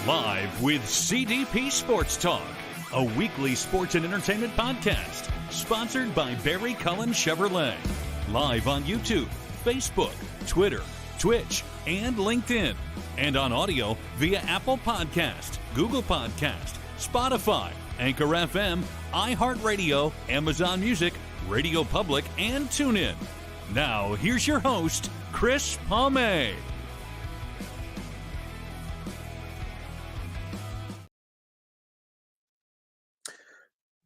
Live with CDP Sports Talk, a weekly sports and entertainment podcast sponsored by Barry Cullen Chevrolet. Live on YouTube, Facebook, Twitter, Twitch, and LinkedIn. And on audio via Apple Podcast, Google Podcast, Spotify, Anchor FM, iHeartRadio, Amazon Music, Radio Public, and TuneIn. Now, here's your host, Chris Palme.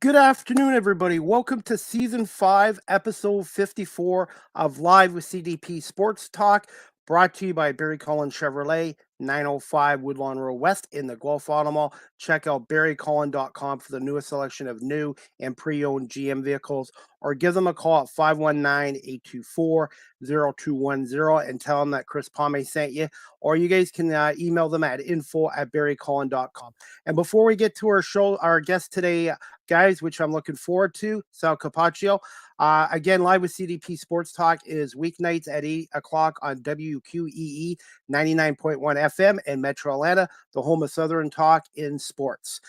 Good afternoon, everybody. Welcome to Season 5, Episode 54 of Live with CDP Sports Talk, brought to you by Barry Cullen Chevrolet, 905 Woodlawn Road West in the Guelph Auto Mall. Check out barrycullen.com for the newest selection of new and pre-owned GM vehicles, or give them a call at 519-824-0210 and tell them that Chris Palme sent you, or you guys can email them at info@barrycullen.com. And before we get to our show, our guest today, guys, which I'm looking forward to, Sal Capaccio. Again, Live with CDP Sports Talk is weeknights at 8 o'clock on WQEE 99.1 FM in Metro Atlanta, the home of Southern Talk in sports.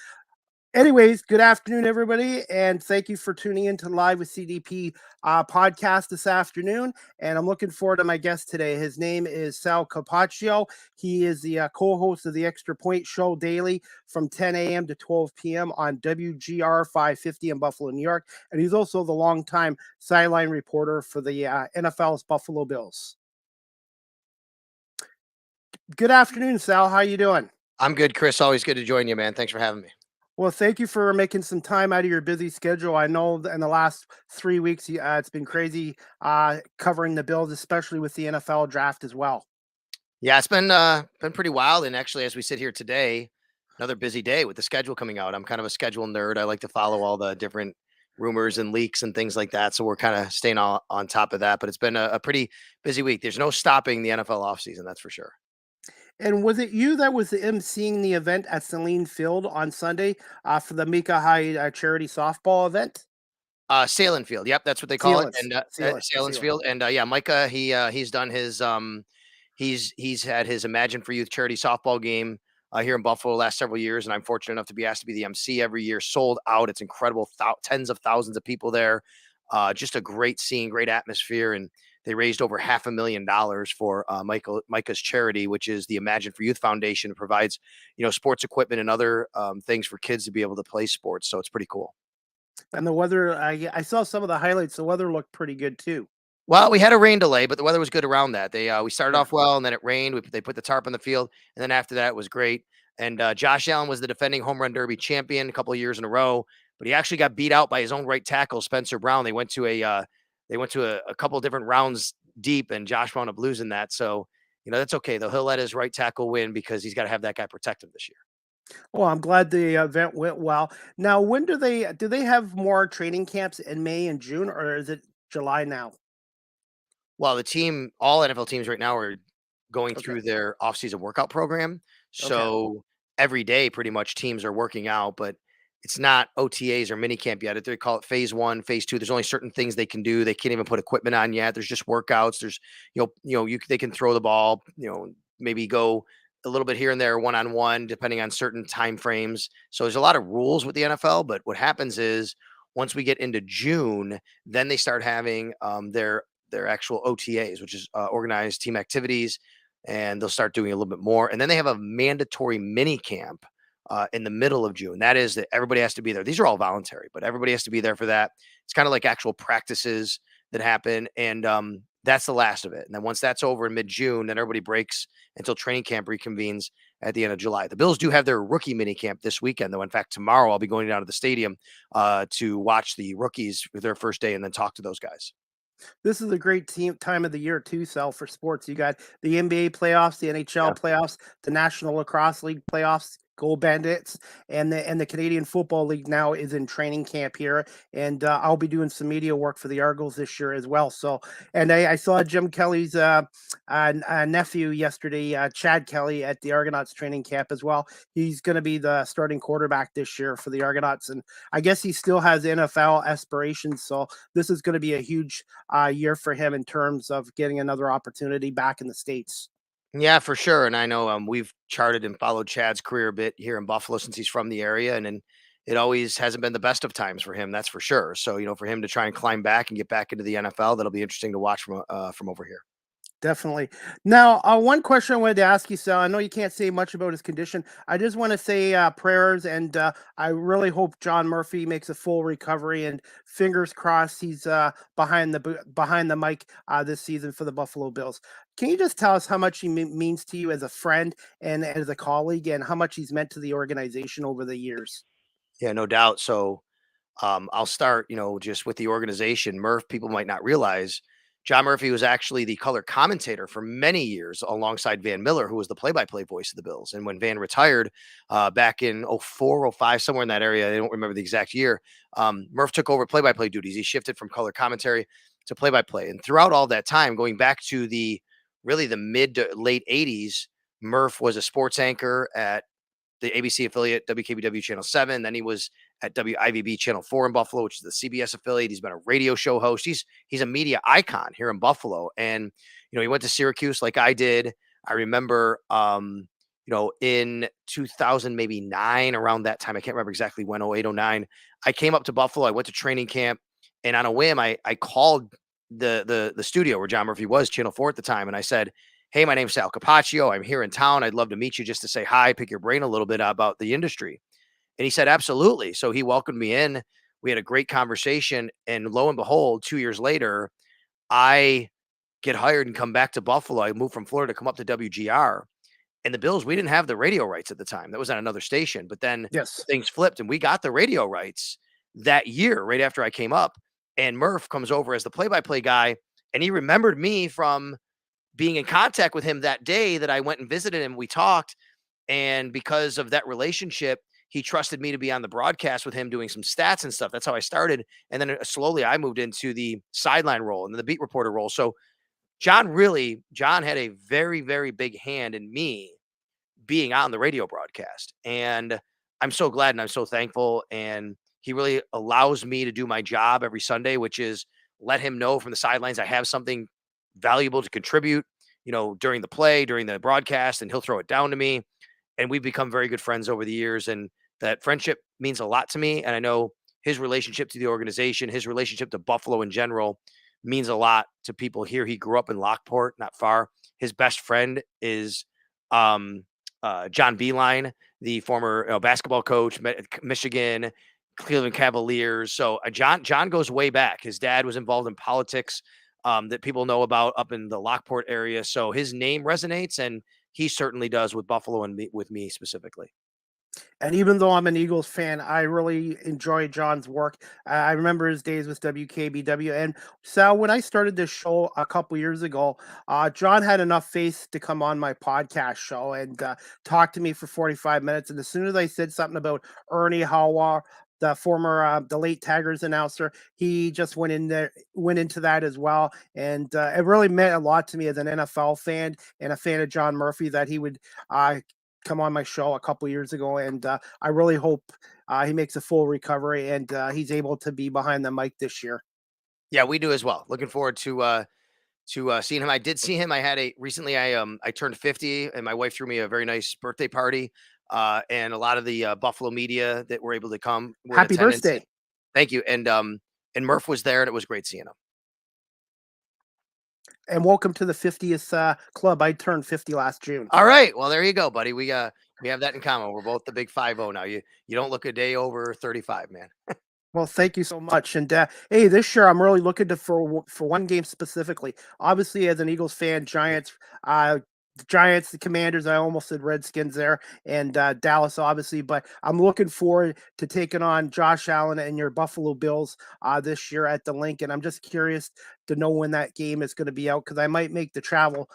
Anyways, good afternoon, everybody, and thank you for tuning in to Live with CDP podcast this afternoon. And I'm looking forward to my guest today. His name is Sal Capaccio. He is the co-host of the Extra Point Show daily from 10 a.m. to 12 p.m. on WGR 550 in Buffalo, New York. And he's also the longtime sideline reporter for the NFL's Buffalo Bills. Good afternoon, Sal. How you doing? I'm good, Chris. Always good to join you, man. Thanks for having me. Well, thank you for making some time out of your busy schedule. I know that in the last 3 weeks, it's been crazy covering the Bills, especially with the NFL draft as well. Yeah, it's been pretty wild. And actually, as we sit here today, another busy day with the schedule coming out. I'm kind of a schedule nerd. I like to follow all the different rumors and leaks and things like that. So we're kind of staying on top of that. But it's been a pretty busy week. There's no stopping the NFL offseason, that's for sure. And was it you that was emceeing the event at Saline Field on Sunday for the Mika High charity softball event? Salem Field. Yep, that's what they call it. And Salem's Field. And yeah, Micah, he's done his he's had his Imagine for Youth charity softball game here in Buffalo the last several years, and I'm fortunate enough to be asked to be the MC every year. Sold out. It's incredible. Tens of thousands of people there. Just a great scene, great atmosphere, and they raised over $500,000 for Micah's charity, which is the Imagine for Youth Foundation. It provides, sports equipment and other things for kids to be able to play sports. So it's pretty cool. And the weather, I saw some of the highlights. The weather looked pretty good too. Well, we had a rain delay, but the weather was good around that. We started off well, and then it rained. They put the tarp on the field, and then after that, it was great. And Josh Allen was the defending home run derby champion a couple of years in a row, but he actually got beat out by his own right tackle, Spencer Brown. They went to a couple of different rounds deep, and Josh wound up losing that. So, that's okay, though. He'll let his right tackle win because he's got to have that guy protect him this year. Well, I'm glad the event went well. Now, when do they have more training camps in May and June, or is it July now? Well, all NFL teams right now are going through their offseason workout program. So every day, pretty much, teams are working out, but it's not OTAs or minicamp yet. They call it phase 1, phase 2. There's only certain things they can do. They can't even put equipment on yet. There's just workouts. There's, they can throw the ball, maybe go a little bit here and there one-on-one, depending on certain time frames. So there's a lot of rules with the NFL, but what happens is once we get into June, then they start having their actual OTAs, which is organized team activities, and they'll start doing a little bit more. And then they have a mandatory mini camp in the middle of June. That is that everybody has to be there. These are all voluntary, but everybody has to be there for that. It's kind of like actual practices that happen. And that's the last of it. And then once that's over in mid-June, then everybody breaks until training camp reconvenes at the end of July. The Bills do have their rookie mini camp this weekend, though. In fact, tomorrow I'll be going down to the stadium to watch the rookies with their first day and then talk to those guys. This is a great time of the year too, Sal, for sports. You got the NBA playoffs, the NHL playoffs, the National Lacrosse League playoffs, Gold Bandits, and the Canadian Football League now is in training camp here, and I'll be doing some media work for the Argos this year as well. So, and I saw Jim Kelly's nephew yesterday, Chad Kelly, at the Argonauts training camp as well. He's going to be the starting quarterback this year for the Argonauts, and I guess he still has NFL aspirations. So this is going to be a huge year for him in terms of getting another opportunity back in the States. Yeah, for sure. And I know we've charted and followed Chad's career a bit here in Buffalo since he's from the area, and it always hasn't been the best of times for him. That's for sure. So for him to try and climb back and get back into the NFL, that'll be interesting to watch from over here. Definitely. Now, one question I wanted to ask you, Sal. I know you can't say much about his condition. I just want to say prayers, and I really hope John Murphy makes a full recovery. And fingers crossed, he's behind the mic this season for the Buffalo Bills. Can you just tell us how much he means to you as a friend and as a colleague, and how much he's meant to the organization over the years? Yeah, no doubt. So I'll start, just with the organization. Murph, people might not realize John Murphy was actually the color commentator for many years alongside Van Miller, who was the play-by-play voice of the Bills. And when Van retired back in 04, 05, somewhere in that area, I don't remember the exact year, Murph took over play-by-play duties. He shifted from color commentary to play-by-play. And throughout all that time, going back to really the mid to late 80s, Murph was a sports anchor at the ABC affiliate, WKBW Channel 7. Then he was at WIVB Channel 4 in Buffalo, which is the CBS affiliate. He's been a radio show host. He's a media icon here in Buffalo. And, he went to Syracuse like I did. I remember, in 2000, maybe 9, around that time, I can't remember exactly when, 08, 09, I came up to Buffalo. I went to training camp, and on a whim, I called the studio where John Murphy was, Channel 4 at the time. And I said, "Hey, my name's Sal Capaccio. I'm here in town. I'd love to meet you just to say hi, pick your brain a little bit about the industry." And he said, "Absolutely." So he welcomed me in. We had a great conversation. And lo and behold, 2 years later, I get hired and come back to Buffalo. I moved from Florida to come up to WGR. And the Bills, we didn't have the radio rights at the time. That was on another station. But then Yes. things flipped and we got the radio rights that year, right after I came up. And Murph comes over as the play by play guy. And he remembered me from being in contact with him that day that I went and visited him. We talked. And because of that relationship, he trusted me to be on the broadcast with him doing some stats and stuff. That's how I started. And then slowly I moved into the sideline role and the beat reporter role. So John had a very, very big hand in me being on the radio broadcast. And I'm so glad and I'm so thankful. And he really allows me to do my job every Sunday, which is let him know from the sidelines I have something valuable to contribute, during the play, during the broadcast, and he'll throw it down to me. And we've become very good friends over the years. And that friendship means a lot to me. And I know his relationship to the organization, his relationship to Buffalo in general means a lot to people here. He grew up in Lockport, not far. His best friend is John Beeline, the former basketball coach, Michigan, Cleveland Cavaliers. So John goes way back. His dad was involved in politics that people know about up in the Lockport area. So his name resonates, and he certainly does with Buffalo and with me specifically. And even though I'm an Eagles fan, I really enjoy John's work. I remember his days with WKBW. And Sal, when I started this show a couple years ago, John had enough faith to come on my podcast show and talk to me for 45 minutes. And as soon as I said something about Ernie Howard, the former, the late Tigers announcer, he just went into that as well. And it really meant a lot to me as an NFL fan and a fan of John Murphy that he would come on my show a couple years ago, and I really hope he makes a full recovery and he's able to be behind the mic this year. Yeah, we do as well. Looking forward to seeing him. I did see him. I had recently. I turned 50, and my wife threw me a very nice birthday party. And a lot of the Buffalo media that were able to come were in Happy attendance. birthday. Thank you. And Murph was there, and it was great seeing him. And welcome to the 50th club. I turned 50 last June. All right. Well, there you go, buddy. We have that in common. We're both the big 50 now. You don't look a day over 35, man. Well, thank you so much. And hey, this year I'm really looking for one game specifically. Obviously, as an Eagles fan, Giants, the Commanders. I almost said Redskins there, and Dallas, obviously. But I'm looking forward to taking on Josh Allen and your Buffalo Bills this year at the Link. And I'm just curious to know when that game is going to be out, because I might make the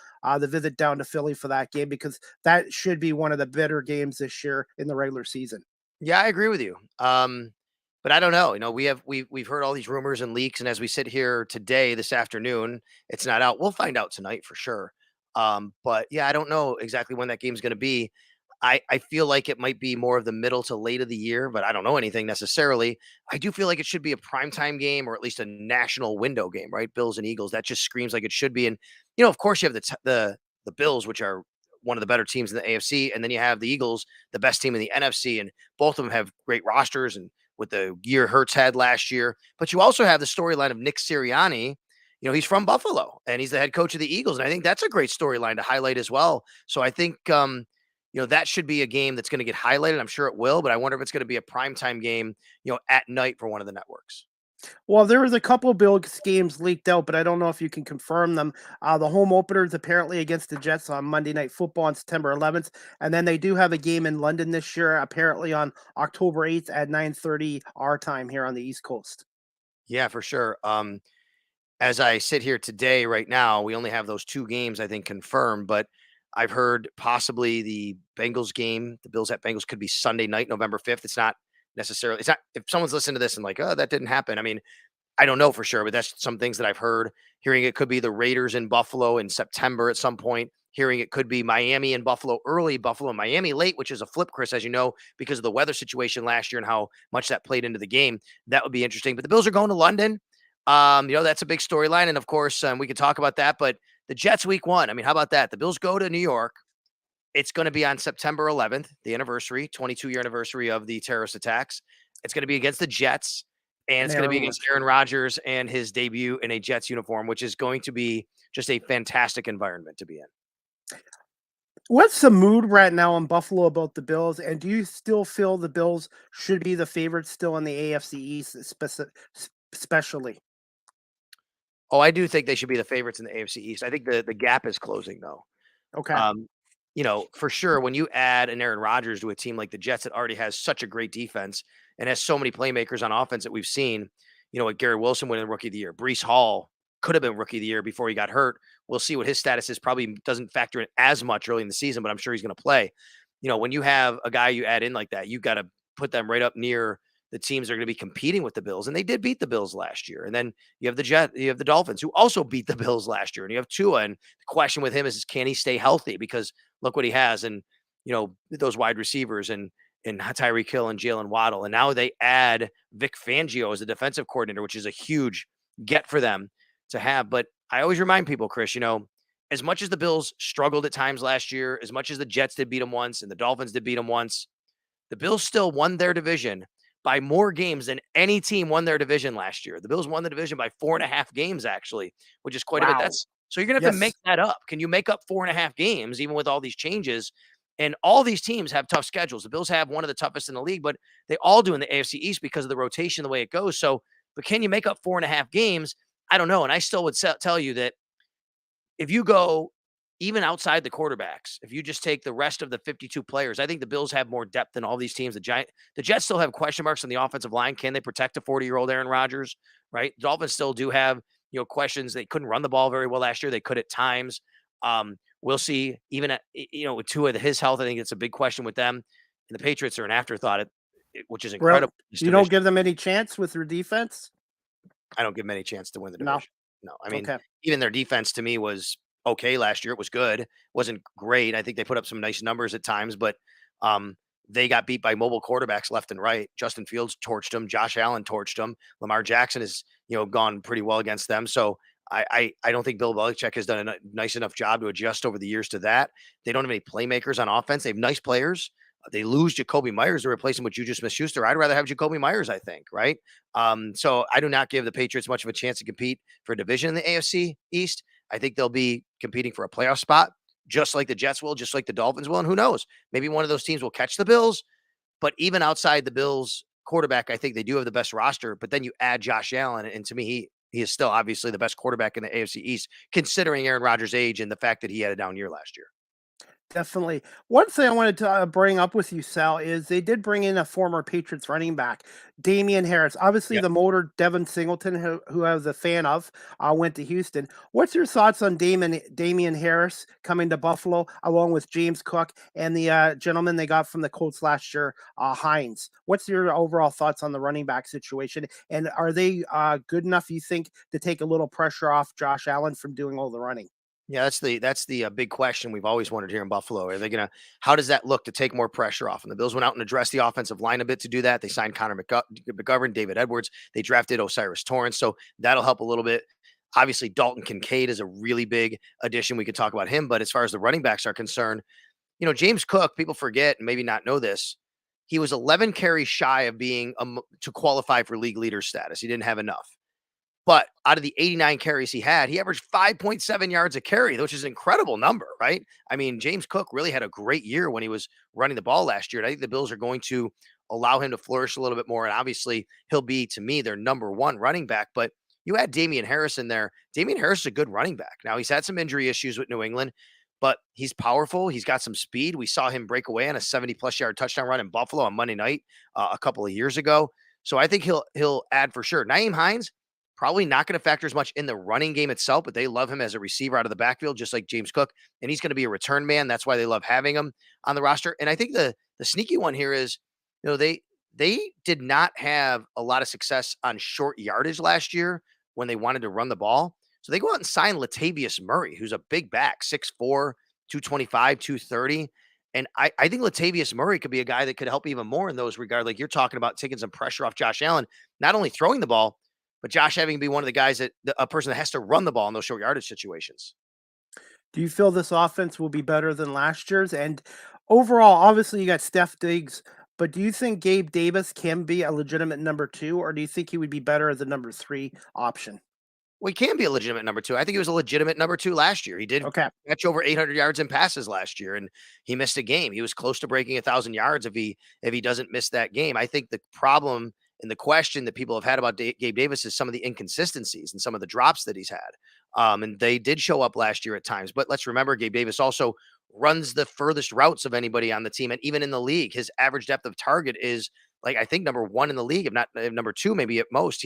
visit down to Philly for that game, because that should be one of the better games this year in the regular season. Yeah, I agree with you. But I don't know. We've heard all these rumors and leaks, and as we sit here today, this afternoon, it's not out. We'll find out tonight for sure. But yeah, I don't know exactly when that game's going to be. I feel like it might be more of the middle to late of the year, but I don't know anything necessarily. I do feel like it should be a primetime game, or at least a national window game, right? Bills and Eagles. That just screams like it should be. And of course, you have the Bills, which are one of the better teams in the AFC, and then you have the Eagles, the best team in the NFC, and both of them have great rosters and with the year Hurts had last year. But you also have the storyline of Nick Sirianni. He's from Buffalo and he's the head coach of the Eagles. And I think that's a great storyline to highlight as well. So I think, that should be a game that's going to get highlighted. I'm sure it will, but I wonder if it's going to be a primetime game, at night for one of the networks. Well, there was a couple of Bills games leaked out, but I don't know if you can confirm them. The home opener is apparently against the Jets on Monday Night Football on September 11th, and then they do have a game in London this year, apparently on October 8th at 9:30 our time here on the East Coast. Yeah, for sure. As I sit here today, right now, we only have those 2 games, I think, confirmed, but I've heard possibly the Bengals game, the Bills at Bengals could be Sunday night, November 5th. It's not, if someone's listening to this and like, oh, that didn't happen. I mean, I don't know for sure, but that's some things that I've heard. Hearing it could be the Raiders in Buffalo in September at some point. Hearing it could be Miami and Buffalo early, Buffalo and Miami late, which is a flip, Chris, as you know, because of the weather situation last year and how much that played into the game. That would be interesting. But the Bills are going to London. That's a big storyline. And of course, we could talk about that. But the Jets week 1, I mean, how about that? The Bills go to New York. It's going to be on September 11th, the anniversary, 22-year anniversary of the terrorist attacks. It's going to be against the Jets, and it's going to be against Aaron Rodgers and his debut in a Jets uniform, which is going to be just a fantastic environment to be in. What's the mood right now in Buffalo about the Bills? And do you still feel the Bills should be the favorites still in the AFC East, especially? Oh, I do think they should be the favorites in the AFC East. I think the gap is closing, though. Okay. For sure, when you add an Aaron Rodgers to a team like the Jets that already has such a great defense and has so many playmakers on offense that we've seen, like Garrett Wilson winning Rookie of the Year. Breece Hall could have been Rookie of the Year before he got hurt. We'll see what his status is. Probably doesn't factor in as much early in the season, but I'm sure he's going to play. When you have a guy you add in like that, you got to put them right up near the teams that are going to be competing with the Bills, and they did beat the Bills last year. And then you have the Dolphins, who also beat the Bills last year, and you have Tua. And the question with him is, can he stay healthy? Because look what he has, and those wide receivers and Tyreek Hill and Jalen Waddle, and now they add Vic Fangio as a defensive coordinator, which is a huge get for them to have. But I always remind people, Chris, as much as the Bills struggled at times last year, as much as the Jets did beat them once and the Dolphins did beat them once, the Bills still won their division by more games than any team won their division last year. The Bills won the division by 4.5 games, actually, which is quite a bit. So you're going to have to make that up. Can you make up 4.5 games, even with all these changes? And all these teams have tough schedules. The Bills have one of the toughest in the league, but they all do in the AFC East because of the rotation, the way it goes. So, but can you make up 4.5 games? I don't know. And I still would tell you that if you go even outside the quarterbacks, if you just take the rest of the 52 players, I think the Bills have more depth than all these teams. The Jets still have question marks on the offensive line. Can they protect a 40-year-old Aaron Rodgers? Right. The Dolphins still do have, questions. They couldn't run the ball very well last year. They could at times. We'll see. Even at, with Tua, his health, I think it's a big question with them. And the Patriots are an afterthought, which is incredible. You don't give them any chance with their defense? I don't give them any chance to win the division. No. I mean, okay. Even their defense to me was okay last year. It was good. It wasn't great. I think they put up some nice numbers at times, but they got beat by mobile quarterbacks left and right. Justin Fields torched them. Josh Allen torched them. Lamar Jackson has, gone pretty well against them. So I don't think Bill Belichick has done a nice enough job to adjust over the years to that. They don't have any playmakers on offense. They have nice players. They lose Jacoby Myers to replace him with Juju Smith-Schuster. I'd rather have Jacoby Myers, I think, right? So I do not give the Patriots much of a chance to compete for a division in the AFC East. I think they'll be competing for a playoff spot, just like the Jets will, just like the Dolphins will. And who knows? Maybe one of those teams will catch the Bills. But even outside the Bills quarterback, I think they do have the best roster. But then you add Josh Allen, and to me, he is still obviously the best quarterback in the AFC East, considering Aaron Rodgers' age and the fact that he had a down year last year. Definitely. One thing I wanted to bring up with you, Sal, is they did bring in a former Patriots running back, Damian Harris. Obviously, the motor Devin Singleton, who I was a fan of, went to Houston. What's your thoughts on Damian Harris coming to Buffalo, along with James Cook and the gentleman they got from the Colts last year, Hines? What's your overall thoughts on the running back situation? And are they good enough, you think, to take a little pressure off Josh Allen from doing all the running? Yeah, that's the big question we've always wondered here in Buffalo. Are they how does that look to take more pressure off? And the Bills went out and addressed the offensive line a bit to do that. They signed Connor McGovern, David Edwards. They drafted Osiris Torrance. So that'll help a little bit. Obviously, Dalton Kincaid is a really big addition. We could talk about him, but as far as the running backs are concerned, James Cook, people forget and maybe not know this. He was 11 carries shy of being to qualify for league leader status. He didn't have enough. But out of the 89 carries he had, he averaged 5.7 yards a carry, which is an incredible number, right? I mean, James Cook really had a great year when he was running the ball last year. And I think the Bills are going to allow him to flourish a little bit more. And obviously, he'll be, to me, their number one running back. But you had Damian Harris in there. Damian Harris is a good running back. Now, he's had some injury issues with New England, but he's powerful. He's got some speed. We saw him break away on a 70-plus yard touchdown run in Buffalo on Monday night a couple of years ago. So I think he'll add for sure. Nyheim Hines, probably not going to factor as much in the running game itself, but they love him as a receiver out of the backfield, just like James Cook. And he's going to be a return man. That's why they love having him on the roster. And I think the sneaky one here is, they did not have a lot of success on short yardage last year when they wanted to run the ball. So they go out and sign Latavius Murray, who's a big back, 6'4", 225, 230. And I think Latavius Murray could be a guy that could help even more in those regards. Like you're talking about taking some pressure off Josh Allen, not only throwing the ball, but Josh having to be one of the guys a person that has to run the ball in those short yardage situations. Do you feel this offense will be better than last year's? And overall, obviously you got Steph Diggs, but do you think Gabe Davis can be a legitimate number 2, or do you think he would be better as a number 3 option? Well, he can be a legitimate number 2. I think he was a legitimate number 2 last year. He did catch over 800 yards in passes last year, and he missed a game. He was close to breaking 1,000 yards if he doesn't miss that game. I think the problem and the question that people have had about Gabe Davis is some of the inconsistencies and some of the drops that he's had. And they did show up last year at times. But let's remember, Gabe Davis also runs the furthest routes of anybody on the team. And even in the league, his average depth of target is like, I think, number 1 in the league, if not number 2, maybe at most.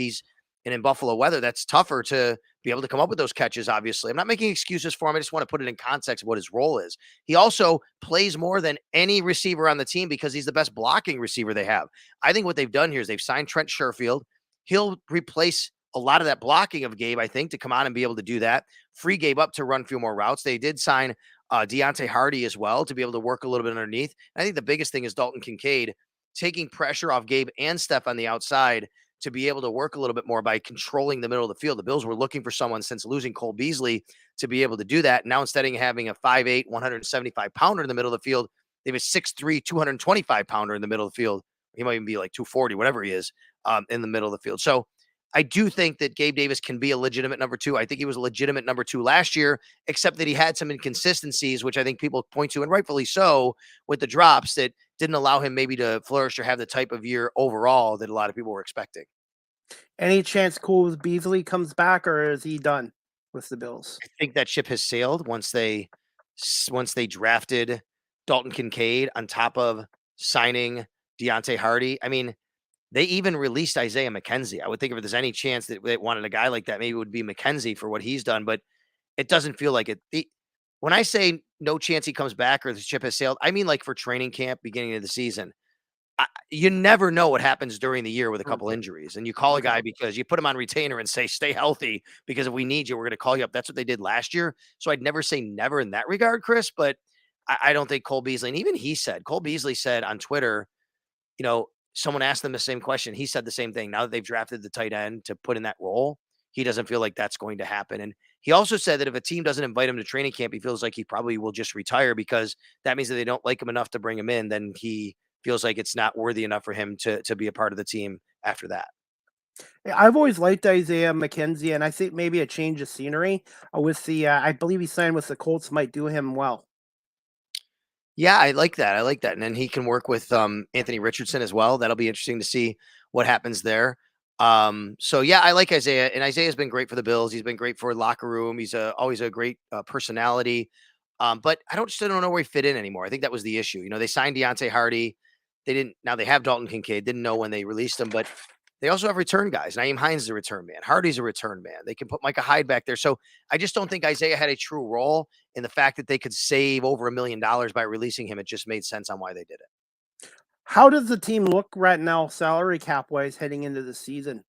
And in Buffalo weather, that's tougher to be able to come up with those catches, obviously. I'm not making excuses for him. I just want to put it in context of what his role is. He also plays more than any receiver on the team because he's the best blocking receiver they have. I think what they've done here is they've signed Trent Sherfield. He'll replace a lot of that blocking of Gabe, I think, to come on and be able to do that. Free Gabe up to run a few more routes. They did sign Deontay Hardy as well to be able to work a little bit underneath. And I think the biggest thing is Dalton Kincaid taking pressure off Gabe and Steph on the outside to be able to work a little bit more by controlling the middle of the field. The Bills were looking for someone since losing Cole Beasley to be able to do that. Now, instead of having a 5'8", 175-pounder in the middle of the field, they have a 6'3", 225-pounder in the middle of the field. He might even be like 240, whatever he is, in the middle of the field. So I do think that Gabe Davis can be a legitimate number 2. I think he was a legitimate number 2 last year, except that he had some inconsistencies, which I think people point to, and rightfully so, with the drops that didn't allow him maybe to flourish or have the type of year overall that a lot of people were expecting. Any chance Cole Beasley comes back, or is he done with the Bills? I think that ship has sailed once they drafted Dalton Kincaid on top of signing Deontay Hardy. I mean, they even released Isaiah McKenzie. I would think if there's any chance that they wanted a guy like that, maybe it would be McKenzie for what he's done, but it doesn't feel like it. When I say no chance he comes back or the ship has sailed, I mean like for training camp, beginning of the season. You never know what happens during the year with a couple injuries, and you call a guy because you put him on retainer and say, stay healthy, because if we need you, we're going to call you up. That's what they did last year. So I'd never say never in that regard, Chris, but I don't think Cole Beasley, and even Cole Beasley said on Twitter, someone asked them the same question. He said the same thing. Now that they've drafted the tight end to put in that role, he doesn't feel like that's going to happen. And he also said that if a team doesn't invite him to training camp, he feels like he probably will just retire, because that means that they don't like him enough to bring him in. Then he feels like it's not worthy enough for him to be a part of the team after that. I've always liked Isaiah McKenzie, and I think maybe a change of scenery with the, I believe he signed with the Colts, might do him well. Yeah, I like that. And then he can work with Anthony Richardson as well. That'll be interesting to see what happens there. So yeah, I like Isaiah, and Isaiah's been great for the Bills. He's been great for locker room. He's always a great personality. But I don't know where he fit in anymore. I think that was the issue. They signed Deontay Hardy. Now they have Dalton Kincaid. Didn't know when they released him, but they also have return guys. Nyheim Hines is a return man. Hardy's a return man. They can put Micah Hyde back there. So I just don't think Isaiah had a true role in the fact that they could save over $1 million by releasing him. It just made sense on why they did it. How does the team look right now, salary cap wise, heading into the season?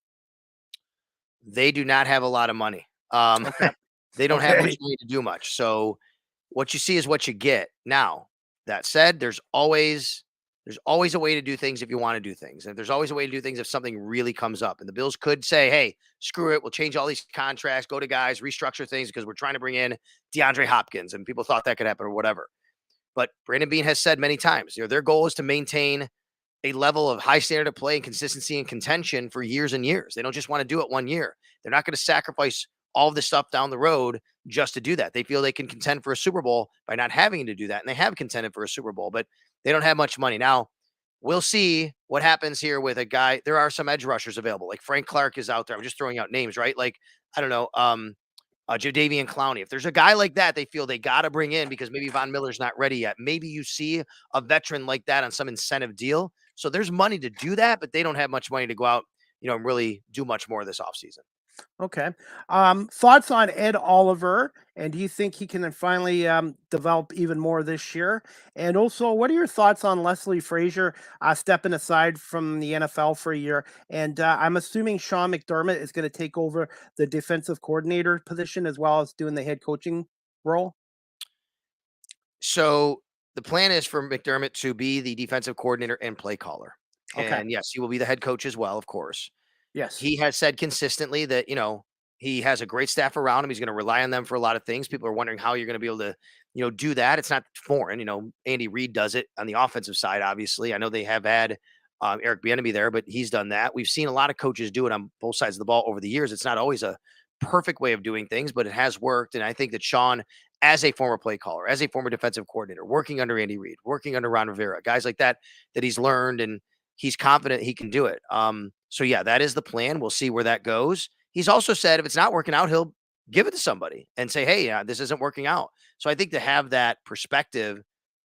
They do not have a lot of money. They don't have much money to do much. So what you see is what you get. Now, that said, there's always There's always a way to do things if you want to do things. And there's always a way to do things if something really comes up. And the Bills could say, hey, screw it. We'll change all these contracts, go to guys, restructure things because we're trying to bring in DeAndre Hopkins. And people thought that could happen or whatever. But Brandon Beane has said many times, their goal is to maintain a level of high standard of play and consistency and contention for years and years. They don't just want to do it 1 year. They're not going to sacrifice all of this stuff down the road just to do that. They feel they can contend for a Super Bowl by not having to do that. And they have contended for a Super Bowl, but they don't have much money. Now, we'll see what happens here with a guy. There are some edge rushers available. Like Frank Clark is out there. I'm just throwing out names, right? Like, I don't know, Jadeveon Clowney. If there's a guy like that, they feel they got to bring in because maybe Von Miller's not ready yet. Maybe you see a veteran like that on some incentive deal. So there's money to do that, but they don't have much money to go out, and really do much more this offseason. Okay. Thoughts on Ed Oliver, and do you think he can finally develop even more this year? And also, what are your thoughts on Leslie Frazier stepping aside from the NFL for a year? And I'm assuming Sean McDermott is going to take over the defensive coordinator position as well as doing the head coaching role. So the plan is for McDermott to be the defensive coordinator and play caller. Okay. And yes, he will be the head coach as well, of course. Yes. He has said consistently that, he has a great staff around him. He's going to rely on them for a lot of things. People are wondering how you're going to be able to, do that. It's not foreign. Andy Reid does it on the offensive side, obviously. I know they have had Eric Bieniemy there, but he's done that. We've seen a lot of coaches do it on both sides of the ball over the years. It's not always a perfect way of doing things, but it has worked. And I think that Sean, as a former play caller, as a former defensive coordinator, working under Andy Reid, working under Ron Rivera, guys like that he's learned and he's confident he can do it. So yeah, that is the plan. We'll see where that goes. He's also said if it's not working out, he'll give it to somebody and say, hey, this isn't working out. So I think to have that perspective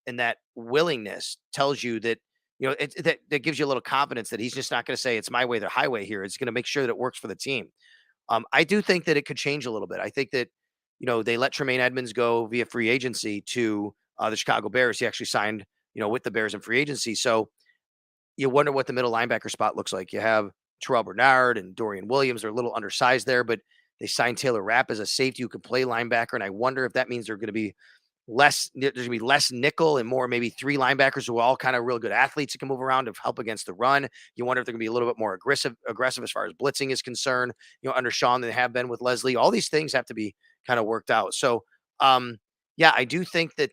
and that willingness tells you that, that gives you a little confidence that he's just not going to say it's my way, the highway here. It's going to make sure that it works for the team. I do think that it could change a little bit. I think that, they let Tremaine Edmonds go via free agency to the Chicago Bears. He actually signed, with the Bears in free agency. So you wonder what the middle linebacker spot looks like. You have Terrell Bernard and Dorian Williams. They're a little undersized there, but they signed Taylor Rapp as a safety who can play linebacker. And I wonder if that means there's going to be less nickel and more maybe three linebackers who are all kind of real good athletes who can move around to help against the run. You wonder if they're going to be a little bit more aggressive as far as blitzing is concerned, under Sean than they have been with Leslie. All these things have to be kind of worked out. So, yeah, I do think that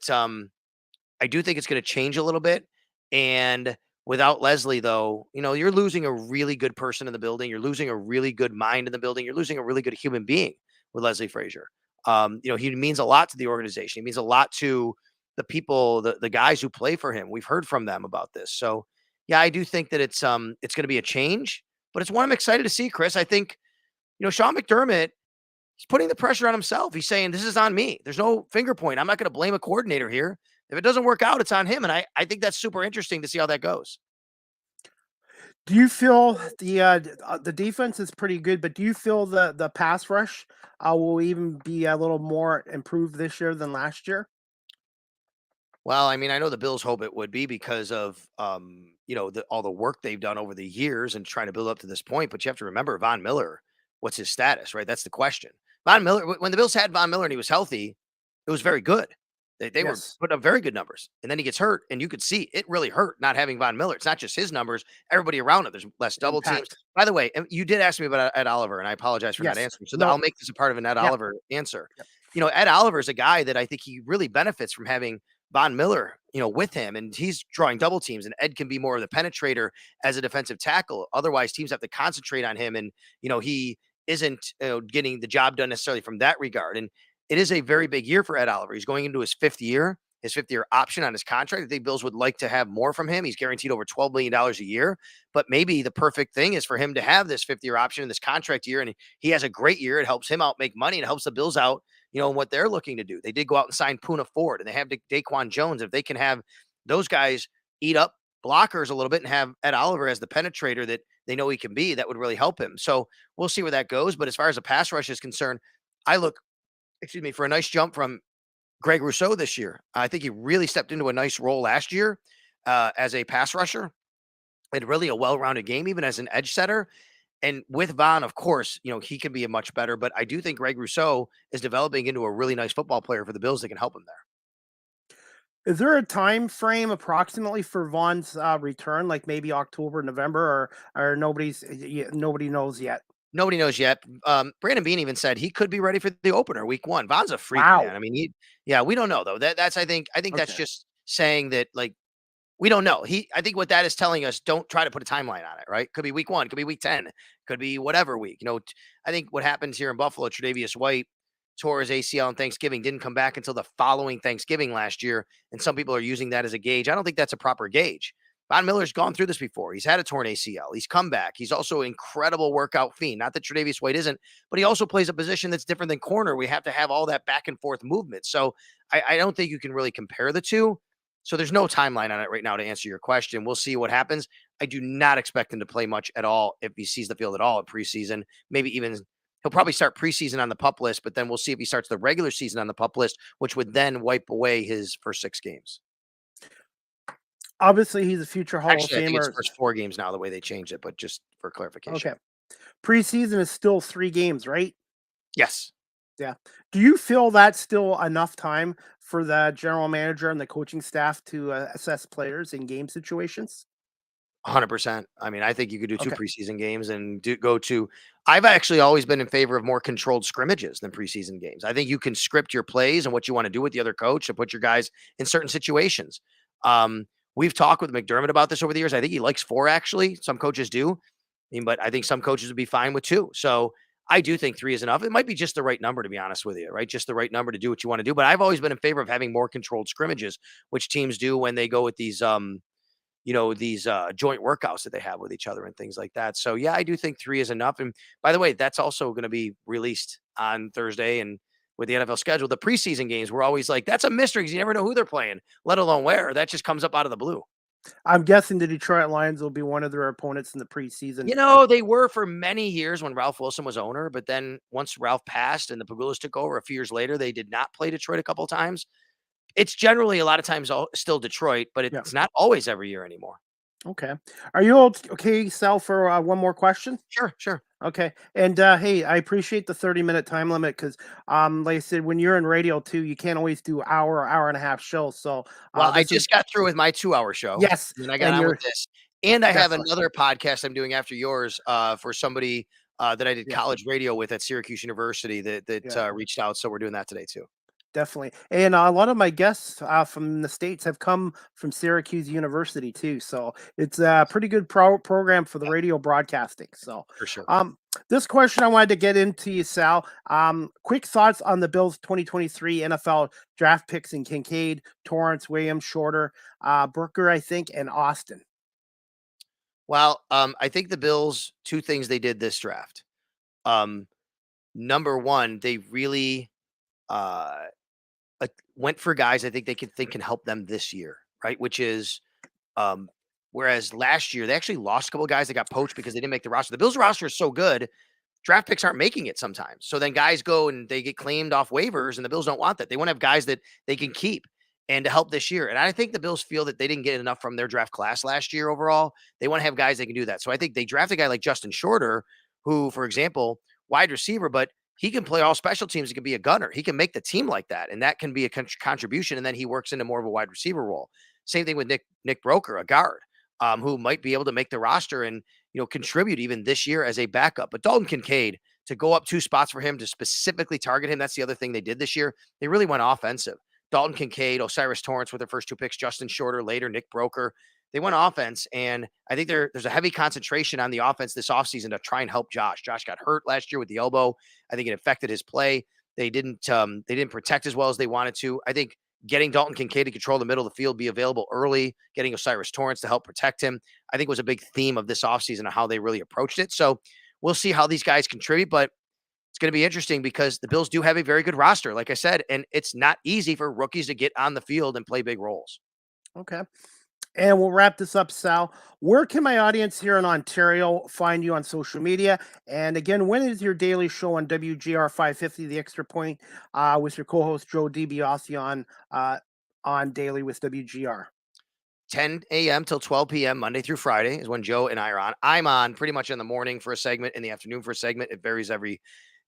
it's going to change a little bit. And without Leslie, though, you're losing a really good person in the building. You're losing a really good mind in the building. You're losing a really good human being with Leslie Frazier. He means a lot to the organization. He means a lot to the people, the guys who play for him. We've heard from them about this. So, yeah, I do think that it's going to be a change, but it's one I'm excited to see, Chris. I think, Sean McDermott, he's putting the pressure on himself. He's saying, this is on me. There's no finger point. I'm not going to blame a coordinator here. If it doesn't work out, it's on him. And I think that's super interesting to see how that goes. Do you feel the defense is pretty good, but do you feel the pass rush will even be a little more improved this year than last year? Well, I mean, I know the Bills hope it would be because of, all the work they've done over the years and trying to build up to this point. But you have to remember Von Miller, what's his status, right? That's the question. Von Miller, when the Bills had Von Miller and he was healthy, it was very good. They were putting up very good numbers. And then he gets hurt, and you could see it really hurt not having Von Miller. It's not just his numbers, everybody around it. There's less double teams. By the way, you did ask me about Ed Oliver, and I apologize for not answering. So I'll make this a part of an Ed Oliver answer. Yep. Ed Oliver is a guy that I think he really benefits from having Von Miller, with him, and he's drawing double teams, and Ed can be more of the penetrator as a defensive tackle. Otherwise, teams have to concentrate on him, and, he isn't getting the job done necessarily from that regard. And it is a very big year for Ed Oliver. He's going into his fifth year option on his contract. I think Bills would like to have more from him. He's guaranteed over $12 million a year, but maybe the perfect thing is for him to have this fifth year option in this contract year. And he has a great year. It helps him out make money and helps the Bills out, in what they're looking to do. They did go out and sign Poona Ford, and they have Daquan Jones. If they can have those guys eat up blockers a little bit and have Ed Oliver as the penetrator that they know he can be, that would really help him. So we'll see where that goes. But as far as the pass rush is concerned, I look, for a nice jump from Greg Rousseau this year. I think he really stepped into a nice role last year as a pass rusher. And really a well-rounded game, even as an edge setter. And with Von, of course, he can be a much better. But I do think Greg Rousseau is developing into a really nice football player for the Bills that can help him there. Is there a time frame approximately for Vaughn's return, like maybe October, November, or nobody knows yet? Nobody knows yet. Brandon Beane even said he could be ready for the opener week 1. Vaughn's a freak, Wow. man. I mean, yeah, we don't know though. That's I think that's Okay. just saying that like we don't know. I think what that is telling us, don't try to put a timeline on it, right? Could be week 1, could be week 10, could be whatever week. I think what happens here in Buffalo, Tre'Davious White tore his ACL on Thanksgiving, didn't come back until the following Thanksgiving last year, and some people are using that as a gauge. I don't think that's a proper gauge. Von Miller's gone through this before. He's had a torn ACL. He's come back. He's also an incredible workout fiend. Not that Tre'Davious White isn't, but he also plays a position that's different than corner. We have to have all that back and forth movement. So I don't think you can really compare the two. So there's no timeline on it right now to answer your question. We'll see what happens. I do not expect him to play much at all if he sees the field at all at preseason. Maybe even he'll probably start preseason on the PUP list, but then we'll see if he starts the regular season on the PUP list, which would then wipe away his first 6 games. Obviously, he's a future Hall of Actually, I think it's Famer. first 4 games now, the way they changed it, but just for clarification. Okay. Preseason is still 3 games, right? Yes. Yeah. Do you feel that's still enough time for the general manager and the coaching staff to assess players in game situations? 100%. I mean, I think you could do 2 Okay. preseason games and go to. I've actually always been in favor of more controlled scrimmages than preseason games. I think you can script your plays and what you want to do with the other coach and put your guys in certain situations. We've talked with McDermott about this over the years. I think he likes 4 actually. Some coaches do. I mean, but I think some coaches would be fine with 2. So I do think 3 is enough. It might be just the right number, to be honest with you, right? Just the right number to do what you want to do. But I've always been in favor of having more controlled scrimmages, which teams do when they go with these these joint workouts that they have with each other and things like that. So yeah, I do think 3 is enough. And by the way, that's also going to be released on Thursday. And with the NFL schedule, the preseason games, we're always like, that's a mystery because you never know who they're playing, let alone where. That just comes up out of the blue. I'm guessing the Detroit Lions will be one of their opponents in the preseason. They were for many years when Ralph Wilson was owner, but then once Ralph passed and the Pagulas took over a few years later, they did not play Detroit a couple of times. It's generally a lot of times still Detroit, but Yeah. it's not always every year anymore. Okay. Are you okay, Sal, for one more question? Sure. Okay. And hey, I appreciate the 30-minute time limit because like I said, when you're in radio too, you can't always do hour and a half shows. So Well, I this is just got through with my 2-hour show. yes, And then I got and on you're with this. And I have definitely another podcast I'm doing after yours for somebody that I did yeah, college radio with at Syracuse University that yeah. reached out. So we're doing that today too. Definitely. And a lot of my guests from the States have come from Syracuse University too. So it's a pretty good program for the Yeah, radio broadcasting. So for sure. this question I wanted to get into you, Sal. Quick thoughts on the Bills 2023 NFL draft picks in Kincaid, Torrance, Williams, Shorter, Brooker, I think, and Austin. Well, I think the Bills, 2 things they did this draft. Number one, they really uh, went for guys I think they can help them this year, right? Which is Um, whereas last year they actually lost a couple of guys that got poached because they didn't make the roster. The Bills roster is so good, draft picks aren't making it sometimes. So then guys go and they get claimed off waivers, and the Bills don't want that. They want to have guys that they can keep and to help this year. And I think the Bills feel that they didn't get enough from their draft class last year overall. They want to have guys that can do that. So I think they draft a guy like Justin Shorter, who, for example, wide receiver, but he can play all special teams. He can be a gunner. He can make the team like that, and that can be a contribution. And then he works into more of a wide receiver role. Same thing with Nick Broker, a guard, who might be able to make the roster and contribute even this year as a backup. But Dalton Kincaid, to go up 2 spots for him to specifically target him, that's the other thing they did this year. They really went offensive. Dalton Kincaid, Osiris Torrance with their first 2 picks, Justin Shorter later, Nick Broker. They went offense, and I think there's a heavy concentration on the offense this offseason to try and help Josh. Josh got hurt last year with the elbow. I think it affected his play. They didn't protect as well as they wanted to. I think getting Dalton Kincaid to control the middle of the field, be available early, getting Osiris Torrance to help protect him, I think was a big theme of this offseason of how they really approached it. So we'll see how these guys contribute, but it's going to be interesting because the Bills do have a very good roster, like I said, and it's not easy for rookies to get on the field and play big roles. Okay. And we'll wrap this up, Sal. Where can my audience here in Ontario find you on social media? And again, when is your daily show on WGR 550, The Extra Point, with your co-host Joe DiBiase on Daily with WGR? 10 a.m. till 12 p.m. Monday through Friday is when Joe and I are on. I'm on pretty much in the morning for a segment, in the afternoon for a segment. It varies every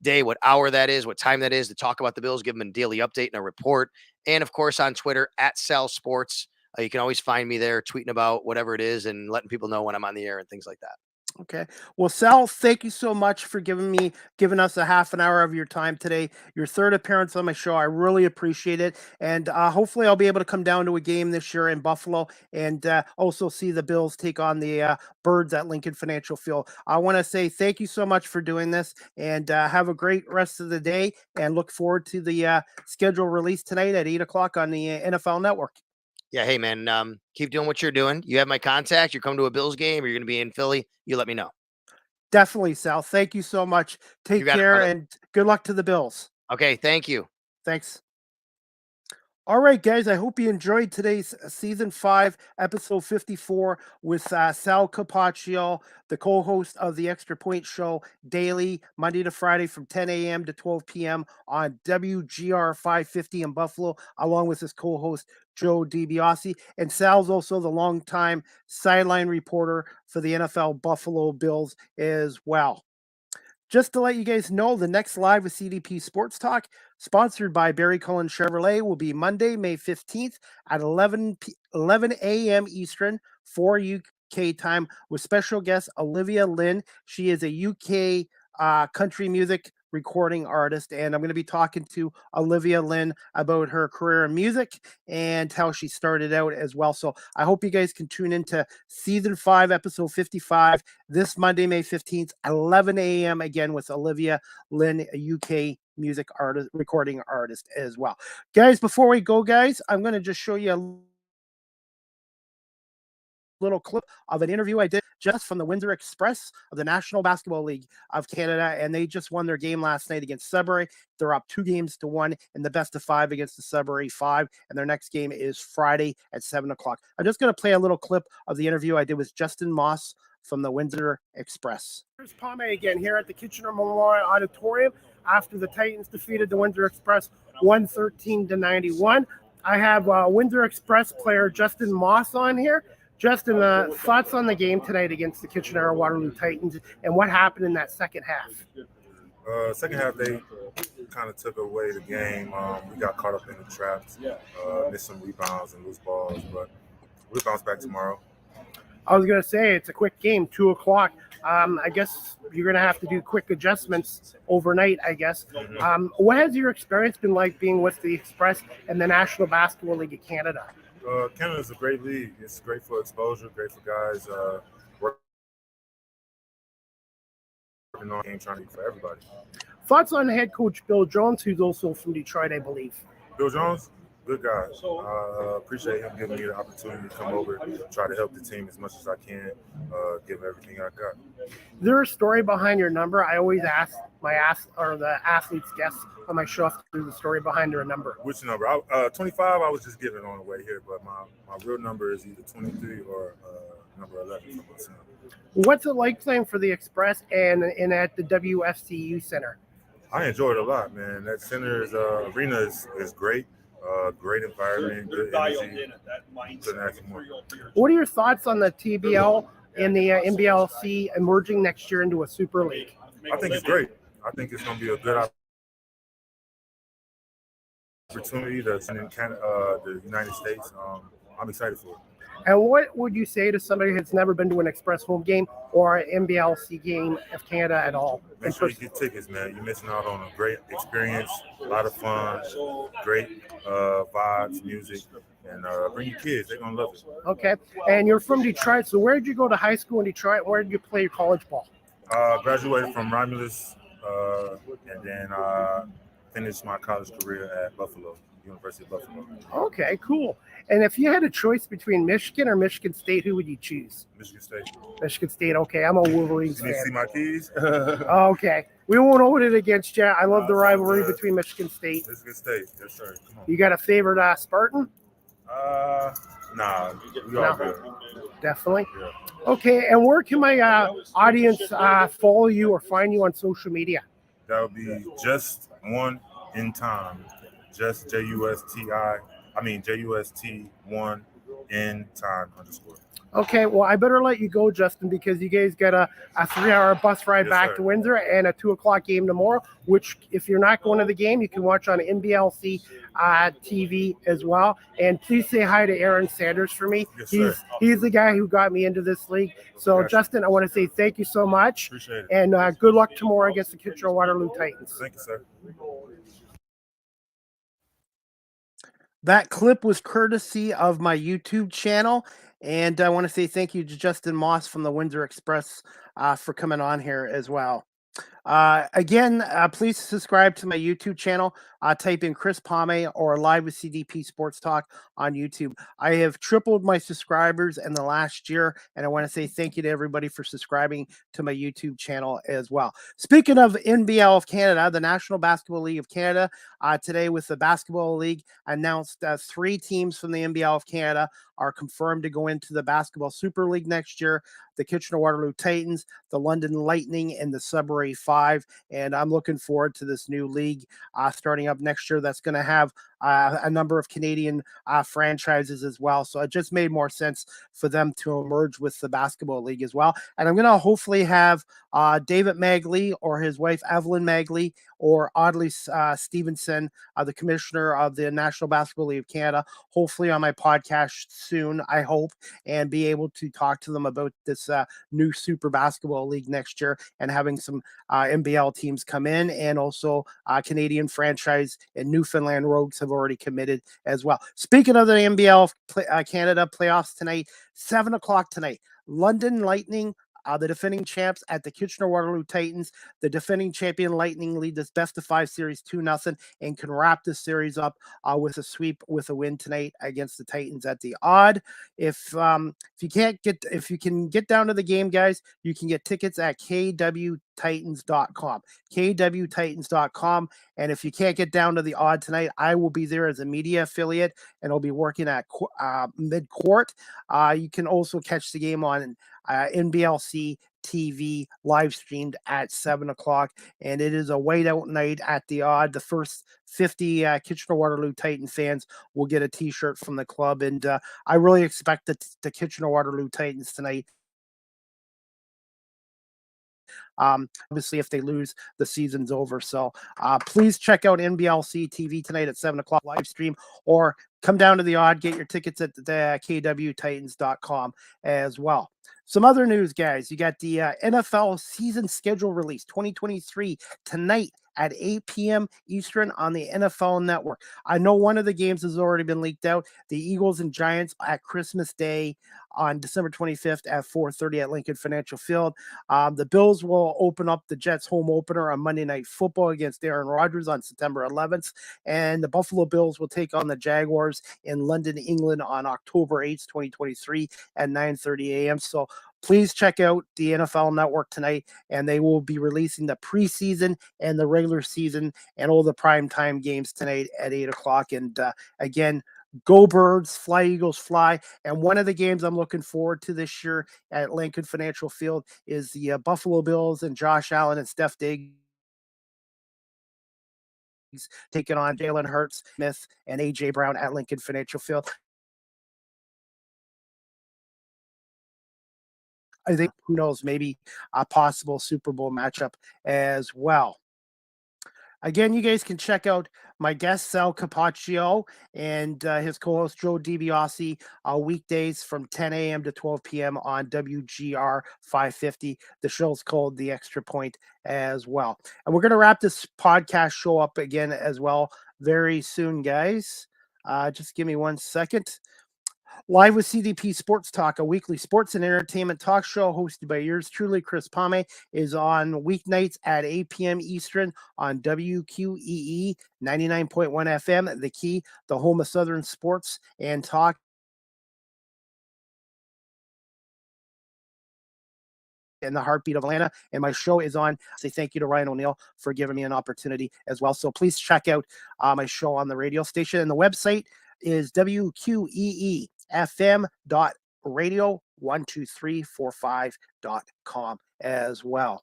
day, what hour that is, what time that is, to talk about the Bills, give them a daily update and a report. And of course, on Twitter at Sal Sports. You can always find me there tweeting about whatever it is and letting people know when I'm on the air and things like that. Okay. Well, Sal, thank you so much for giving us a half an hour of your time today. Your third appearance on my show. I really appreciate it. And hopefully I'll be able to come down to a game this year in Buffalo and also see the Bills take on the Birds at Lincoln Financial Field. I want to say thank you so much for doing this, and have a great rest of the day, and look forward to the schedule release tonight at 8 o'clock on the NFL Network. Yeah, hey man, keep doing what you're doing. You have my contact. You're coming to a Bills game, or you're going to be in Philly. You let me know. Definitely, Sal. Thank you so much. Take care, and good luck to the Bills. Okay, thank you. Thanks. All right, guys, I hope you enjoyed today's season 5, episode 54 with Sal Capaccio, the co-host of the Extra Point Show, daily, Monday to Friday from 10 a.m. to 12 p.m. on WGR 550 in Buffalo, along with his co-host, Joe DiBiase. And Sal's also the longtime sideline reporter for the NFL Buffalo Bills as well. Just to let you guys know, the next live with CDP Sports Talk, sponsored by Barry Cullen Chevrolet, will be Monday, May 15th at 11 a.m. Eastern, 4 UK time, with special guest Olivia Lynn. She is a UK country music recording artist, and I'm going to be talking to Olivia Lynn about her career in music and how she started out as well. So I hope you guys can tune into season 5, episode 55 this Monday, May 15th, 11 a.m. again with Olivia Lynn, a UK music artist, recording artist as well. Guys, before we go, guys, I'm going to just show you a little clip of an interview I did just from the Windsor Express of the National Basketball League of Canada, and they just won their game last night against Sabres. They're up 2-1 in the best of 5 against the Sabres 5, and their next game is Friday at 7 o'clock. I'm just going to play a little clip of the interview I did with Justin Moss from the Windsor Express. Here's Palme again here at the Kitchener Memorial Auditorium after the Titans defeated the Windsor Express 113-91. I have Windsor Express player Justin Moss on here. Justin, thoughts on the game tonight against the Kitchener-Waterloo Titans and what happened in that second half? Second half, they kind of took away the game. We got caught up in the traps, missed some rebounds and loose balls, but we'll bounce back tomorrow. I was going to say, it's a quick game, 2 o'clock. I guess you're going to have to do quick adjustments overnight, I guess. What has your experience been like being with the Express and the National Basketball League of Canada? Canada's a great league. It's great for exposure, great for guys working on game, trying to be for everybody. Thoughts on head coach Bill Jones, who's also from Detroit, I believe. Bill Jones, good guy. Appreciate him giving me the opportunity to come over, try to help the team as much as I can, give everything I got. Is there a story behind your number? I always ask the athletes guests on my show if there's a story behind their number. Which number? 25, I was just giving on the way here, but my real number is either 23 or number 11 from my son. What's it like playing for the Express and at the WFCU Center? I enjoy it a lot, man. That center's arena is great. Great environment, good energy. Couldn't ask for more. What are your thoughts on the TBL and the NBLC emerging next year into a Super League? I think it's great. I think it's going to be a good opportunity that's in Canada, the United States. I'm excited for it. And what would you say to somebody who's never been to an Express home game or an NBLC game of Canada at all? Make sure you get tickets, man. You're missing out on a great experience, a lot of fun, great vibes, music, and bring your kids. They're going to love it. Okay. And you're from Detroit, so where did you go to high school in Detroit? Where did you play your college ball? Graduated from Romulus, and then finished my college career at Buffalo. University of Buffalo. Okay, cool. And if you had a choice between Michigan or Michigan State, who would you choose? Michigan State. Michigan State. Okay, I'm a Wolverines fan. You see my keys? Okay. We won't hold it against you. I love the rivalry between Michigan State. Michigan State. Yes, sir. Come on. You got a favorite Spartan? Nah. We all good. Definitely. Yeah. Okay, and where can my audience follow you or find you on social media? That would be just one in time. Just JUST1 _. Okay, well, I better let you go, Justin, because you guys got a 3-hour bus ride back to Windsor and a 2 o'clock game tomorrow, which if you're not going to the game, you can watch on NBLC TV as well. And please say hi to Aaron Sanders for me. He's the guy who got me into this league. So, Justin, I want to say thank you so much. Appreciate it. And good luck tomorrow against the Kitchener-Waterloo Titans. Thank you, sir. That clip was courtesy of my YouTube channel. And I want to say thank you to Justin Moss from the Windsor Express for coming on here as well. Again, please subscribe to my YouTube channel. Type in Chris Palme or Live with CDP Sports Talk on YouTube. I have tripled my subscribers in the last year, and I want to say thank you to everybody for subscribing to my YouTube channel as well. Speaking of NBL of Canada, the National Basketball League of Canada, today with the Basketball League announced 3 teams from the NBL of Canada are confirmed to go into the Basketball Super League next year. The Kitchener-Waterloo Titans, the London Lightning, and the Sudbury 5. And I'm looking forward to this new league starting up next year. That's going to have a number of Canadian franchises as well. So it just made more sense for them to emerge with the Basketball League as well. And I'm going to hopefully have David Magley or his wife Evelyn Magley or Audley Stevenson, the commissioner of the National Basketball League of Canada, hopefully on my podcast soon, I hope, and be able to talk to them about this new Super Basketball League next year and having some NBL teams come in, and also Canadian franchise and Newfoundland Rogues have already committed as well. Speaking of the NBL Canada playoffs tonight, 7 o'clock tonight, London Lightning, the defending champs at the Kitchener-Waterloo Titans. The defending champion Lightning lead this best-of-5 series 2-0 and can wrap this series up with a sweep with a win tonight against the Titans at the Odd. If you can get down to the game, guys, you can get tickets at kwtitans.com. kwtitans.com. And if you can't get down to the Odd tonight, I will be there as a media affiliate, and I'll be working at mid-court. You can also catch the game on NBLC TV live streamed at 7 o'clock, and it is a whiteout night at the Odd. The first 50 Kitchener-Waterloo Titan fans will get a t-shirt from the club, and I really expect the Kitchener-Waterloo Titans tonight. Obviously, if they lose, the season's over. So please check out NBLC TV tonight at 7 o'clock live stream, or come down to the Odd, get your tickets at the kwtitans.com as well. Some other news, guys. You got the NFL season schedule release 2023 tonight at 8 p.m. Eastern on the NFL Network. I know one of the games has already been leaked out. The Eagles and Giants at Christmas Day on December 25th at 4:30 at Lincoln Financial Field. The Bills will open up the Jets home opener on Monday Night Football against Aaron Rodgers on September 11th. And the Buffalo Bills will take on the Jaguars in London, England on October 8th, 2023 at 9:30 a.m. So please check out the NFL Network tonight, and they will be releasing the preseason and the regular season and all the primetime games tonight at 8 o'clock. And again, go Birds, fly Eagles, fly. And one of the games I'm looking forward to this year at Lincoln Financial Field is the Buffalo Bills and Josh Allen and Steph Diggs taking on Jalen Hurts, Smith, and A.J. Brown at Lincoln Financial Field. I think, who knows, maybe a possible Super Bowl matchup as well. Again, you guys can check out my guest, Sal Capaccio, and his co-host, Joe DiBiase, weekdays from 10 a.m. to 12 p.m. on WGR 550. The show's called The Extra Point as well. And we're going to wrap this podcast show up again as well very soon, guys. Just give me 1 second. Live with CDP Sports Talk, a weekly sports and entertainment talk show hosted by yours truly, Chris Palme, is on weeknights at 8 p.m. Eastern on WQEE 99.1 FM, The Key, the home of Southern sports and talk. And the heartbeat of Atlanta. And my show is on. Say thank you to Ryan O'Neill for giving me an opportunity as well. So please check out my show on the radio station. And the website is WQEE-FM.radio12345.com as well.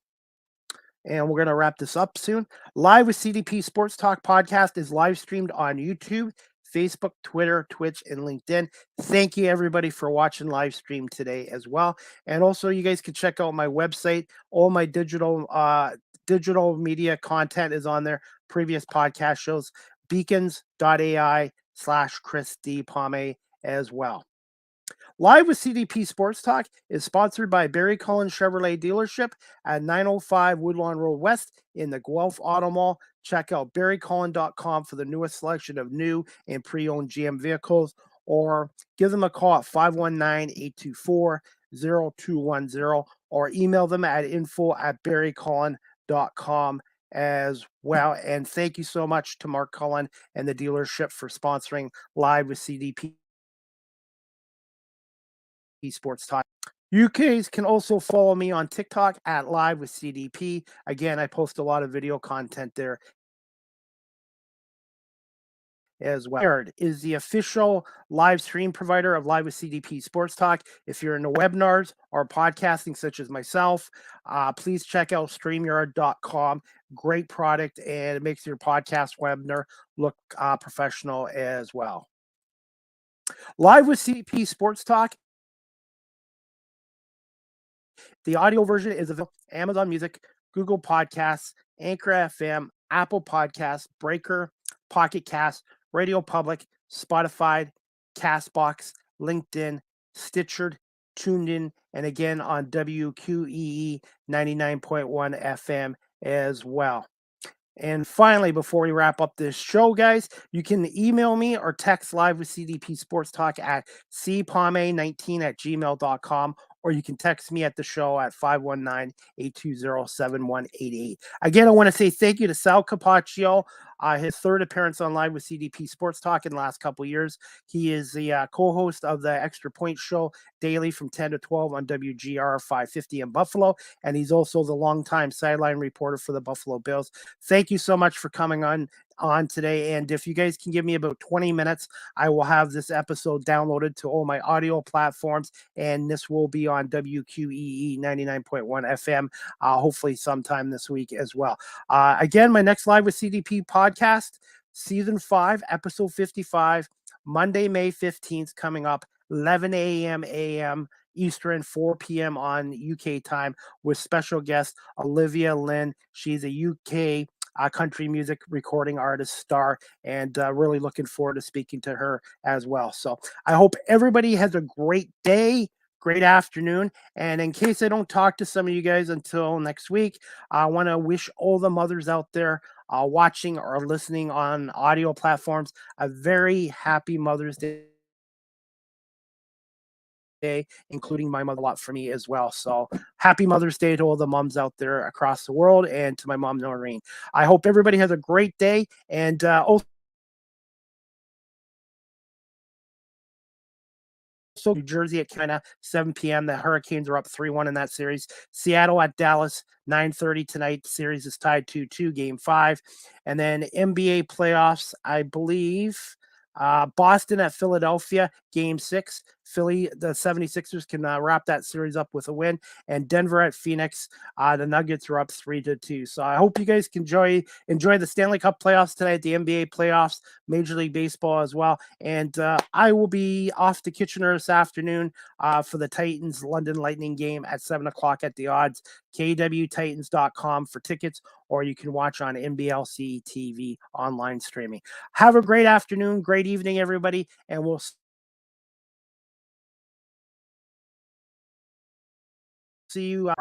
And we're going to wrap this up soon. Live with CDP Sports Talk podcast is live streamed on YouTube, Facebook, Twitter, Twitch, and LinkedIn. Thank you, everybody, for watching live stream today as well. And also, you guys can check out my website. All my digital media content is on there. Previous podcast shows, beacons.ai/Chris D. Palme as well. Live with CDP Sports Talk is sponsored by Barry Cullen Chevrolet Dealership at 905 Woodlawn Road West in the Guelph Auto Mall. Check out barrycullen.com for the newest selection of new and pre-owned GM vehicles, or give them a call at 519-824-0210, or email them at info@barrycullen.com as well. And thank you so much to Mark Cullen and the dealership for sponsoring Live with CDP Sports Talk. You guys can also follow me on TikTok at Live with CDP. Again, I post a lot of video content there as well. Jared is the official live stream provider of Live with CDP Sports Talk. If you're into webinars or podcasting such as myself, please check out StreamYard.com. Great product, and it makes your podcast webinar look professional as well. Live with CDP Sports Talk. The audio version is available on Amazon Music, Google Podcasts, Anchor FM, Apple Podcasts, Breaker, Pocket Cast, Radio Public, Spotify, Castbox, LinkedIn, Stitcher, Tuned In, and again on WQEE 99.1 FM as well. And finally, before we wrap up this show, guys, you can email me or text Live with CDP Sports Talk at cpalme19@gmail.com, or you can text me at the show at 519-820-7188. Again, I want to say thank you to Sal Capaccio, his third appearance on Live with CDP Sports Talk in the last couple of years. He is the co-host of the Extra Point Show daily from 10 to 12 on WGR 550 in Buffalo, and he's also the longtime sideline reporter for the Buffalo Bills. Thank you so much for coming on today. And if you guys can give me about 20 minutes, I will have this episode downloaded to all my audio platforms, and this will be on WQEE 99.1 FM, hopefully sometime this week as well. Again, my next Live with CDP podcast, season 5, episode 55, Monday, May 15th, coming up, 11 a.m. Eastern, 4 p.m. on UK time, with special guest Olivia Lynn. She's a UK country music recording artist star, and really looking forward to speaking to her as well. So I hope everybody has a great day, great afternoon. And in case I don't talk to some of you guys until next week, I want to wish all the mothers out there watching or listening on audio platforms a very happy Mother's Day, including my mother, a lot for me as well. So happy Mother's Day to all the moms out there across the world, and to my mom, Noreen. I hope everybody has a great day. And also New Jersey at kind of 7 p.m. The Hurricanes are up 3-1 in that series. Seattle at Dallas, 9:30 tonight. The series is tied 2-2, game 5. And then NBA playoffs, I believe, Boston at Philadelphia, game 6. Philly, the 76ers can wrap that series up with a win. And Denver at Phoenix, the Nuggets are up 3-2. So I hope you guys can enjoy the Stanley Cup playoffs tonight, the NBA playoffs, Major League Baseball as well. And I will be off to Kitchener this afternoon for the Titans London Lightning game at 7 o'clock at the odds. KWTitans.com for tickets, or you can watch on NBLC TV online streaming. Have a great afternoon, great evening, everybody, and we'll see you.